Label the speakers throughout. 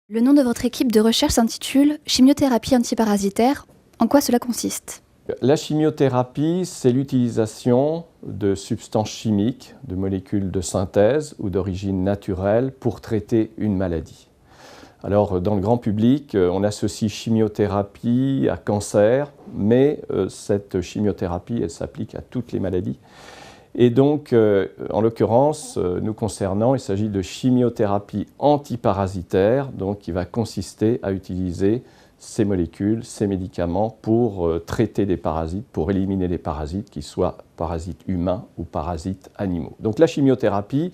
Speaker 1: Le nom de votre équipe de recherche s'intitule « Chimiothérapie antiparasitaire ». En quoi cela consiste ?
Speaker 2: La chimiothérapie, c'est l'utilisation de substances chimiques, de molécules de synthèse ou d'origine naturelle pour traiter une maladie. Alors, dans le grand public, on associe chimiothérapie à cancer, mais cette chimiothérapie, elle s'applique à toutes les maladies. Et donc, en l'occurrence, nous concernant, il s'agit de chimiothérapie antiparasitaire, donc qui va consister à utiliser ces molécules, ces médicaments pour traiter des parasites, pour éliminer les parasites, qu'ils soient parasites humains ou parasites animaux. Donc la chimiothérapie,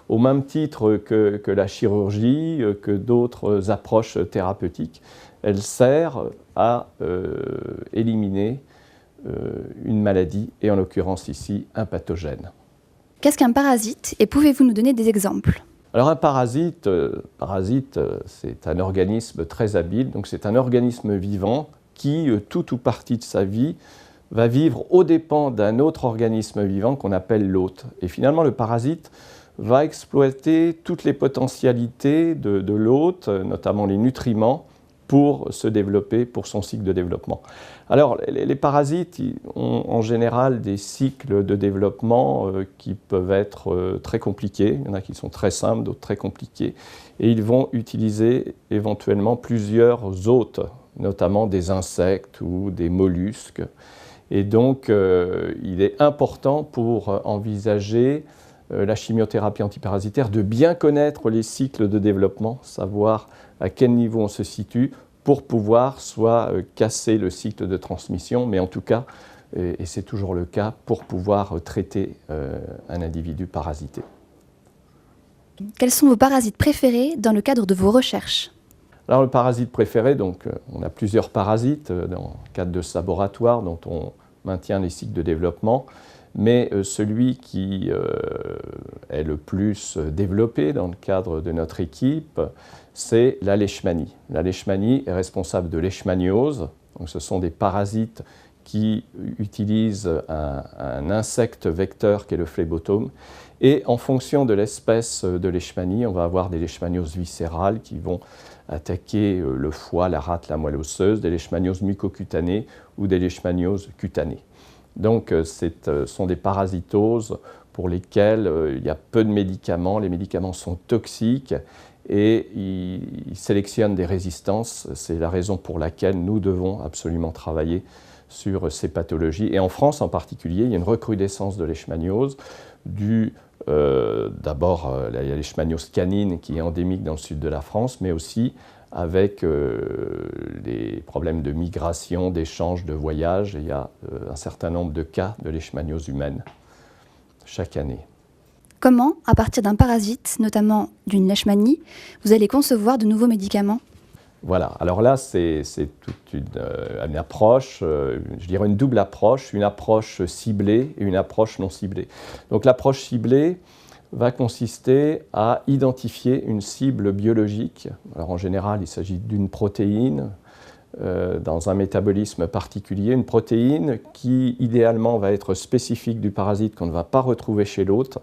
Speaker 2: au même titre que la chirurgie, que d'autres approches thérapeutiques, elle sert à éliminer une maladie, et en l'occurrence ici, un pathogène.
Speaker 1: Qu'est-ce qu'un parasite et pouvez-vous nous donner des exemples ?
Speaker 2: Alors un parasite, c'est un organisme très habile, donc c'est un organisme vivant qui, tout ou partie de sa vie, va vivre aux dépens d'un autre organisme vivant qu'on appelle l'hôte. Et finalement, le parasite va exploiter toutes les potentialités de l'hôte, notamment les nutriments, pour se développer, pour son cycle de développement. Alors, les parasites ont en général des cycles de développement qui peuvent être très compliqués. Il y en a qui sont très simples, d'autres très compliqués. Et ils vont utiliser éventuellement plusieurs hôtes, notamment des insectes ou des mollusques. Et donc, il est important pour envisager la chimiothérapie antiparasitaire de bien connaître les cycles de développement, savoir à quel niveau on se situe pour pouvoir soit casser le cycle de transmission, mais en tout cas, et c'est toujours le cas, pour pouvoir traiter un individu parasité.
Speaker 1: Quels sont vos parasites préférés dans le cadre de vos recherches ?
Speaker 2: Alors le parasite préféré, donc on a plusieurs parasites dans le cadre de ce laboratoire dont on maintient les cycles de développement, mais celui qui est le plus développé dans le cadre de notre équipe, c'est la leishmanie. La leishmanie est responsable de leishmaniose, donc ce sont des parasites qui utilisent un insecte vecteur qui est le phlébotome, et en fonction de l'espèce de leishmanie, on va avoir des leishmanioses viscérales qui vont attaquer le foie, la rate, la moelle osseuse, des leishmanioses mucocutanées ou des leishmanioses cutanées. Donc, ce sont des parasitoses pour lesquelles il y a peu de médicaments. Les médicaments sont toxiques et ils sélectionnent des résistances. C'est la raison pour laquelle nous devons absolument travailler sur ces pathologies. Et en France en particulier, il y a une recrudescence de leishmaniose due d'abord à la leishmaniose canine qui est endémique dans le sud de la France, mais aussi avec les problèmes de migration, d'échange, de voyage. Il y a un certain nombre de cas de leishmaniose humaine chaque année.
Speaker 1: Comment, à partir d'un parasite, notamment d'une leishmanie, vous allez concevoir de nouveaux médicaments ?
Speaker 2: Voilà, alors là c'est toute une approche, je dirais une double approche, une approche ciblée et une approche non ciblée. Donc l'approche ciblée va consister à identifier une cible biologique. Alors en général, il s'agit d'une protéine dans un métabolisme particulier, une protéine qui idéalement va être spécifique du parasite qu'on ne va pas retrouver chez l'hôte.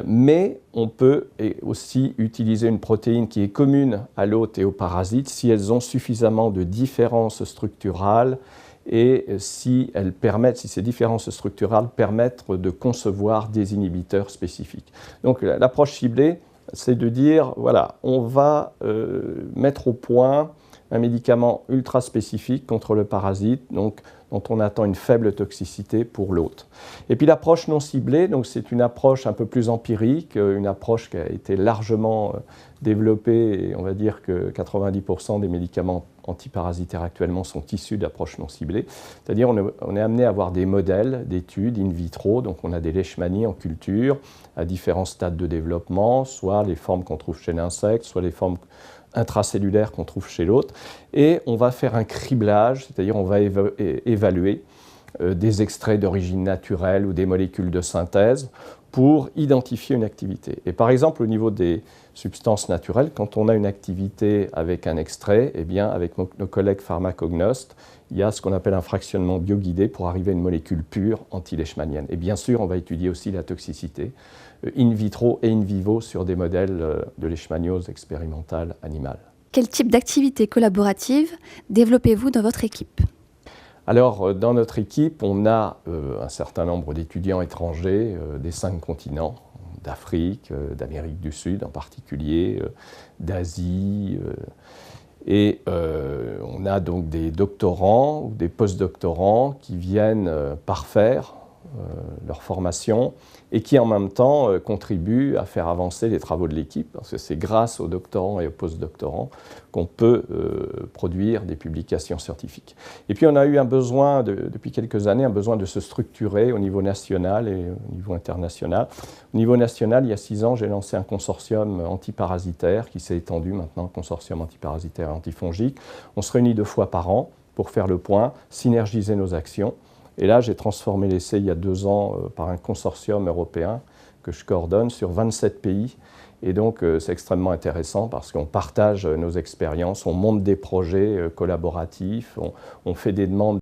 Speaker 2: Mais on peut aussi utiliser une protéine qui est commune à l'hôte et au parasite si elles ont suffisamment de différences structurales et si ces différences structurales permettent de concevoir des inhibiteurs spécifiques. Donc l'approche ciblée, c'est de dire, voilà, on va mettre au point un médicament ultra spécifique contre le parasite, donc, dont on attend une faible toxicité pour l'hôte. Et puis l'approche non ciblée, donc c'est une approche un peu plus empirique, une approche qui a été largement développée, et on va dire que 90% des médicaments antiparasitaires actuellement sont issus d'approches non ciblées. C'est-à-dire on est amené à avoir des modèles d'études in vitro, donc on a des leishmanies en culture à différents stades de développement, soit les formes qu'on trouve chez l'insecte, soit les formes intracellulaires qu'on trouve chez l'hôte, et on va faire un criblage, c'est-à-dire on va évaluer des extraits d'origine naturelle ou des molécules de synthèse pour identifier une activité. Et par exemple, au niveau des substances naturelles, quand on a une activité avec un extrait, eh bien, avec nos collègues pharmacognostes, il y a ce qu'on appelle un fractionnement bioguidé pour arriver à une molécule pure anti-leishmanienne. Et bien sûr, on va étudier aussi la toxicité in vitro et in vivo sur des modèles de leishmaniose expérimentale animale.
Speaker 1: Quel type d'activité collaborative développez-vous dans votre équipe?
Speaker 2: Alors, dans notre équipe, on a un certain nombre d'étudiants étrangers des 5 continents, d'Afrique, d'Amérique du Sud en particulier, d'Asie, et on a donc des doctorants ou des post-doctorants qui viennent parfaire leur formation et qui en même temps contribuent à faire avancer les travaux de l'équipe, parce que c'est grâce aux doctorants et aux post-doctorants qu'on peut produire des publications scientifiques. Et puis on a eu un besoin, depuis quelques années, un besoin de se structurer au niveau national et au niveau international. Au niveau national, il y a 6 ans, j'ai lancé un consortium antiparasitaire qui s'est étendu maintenant, consortium antiparasitaire et antifongique. On se réunit 2 fois par an pour faire le point, synergiser nos actions. Et là, j'ai transformé l'essai il y a 2 ans par un consortium européen que je coordonne sur 27 pays. Et donc, c'est extrêmement intéressant parce qu'on partage nos expériences, on monte des projets collaboratifs, on fait des demandes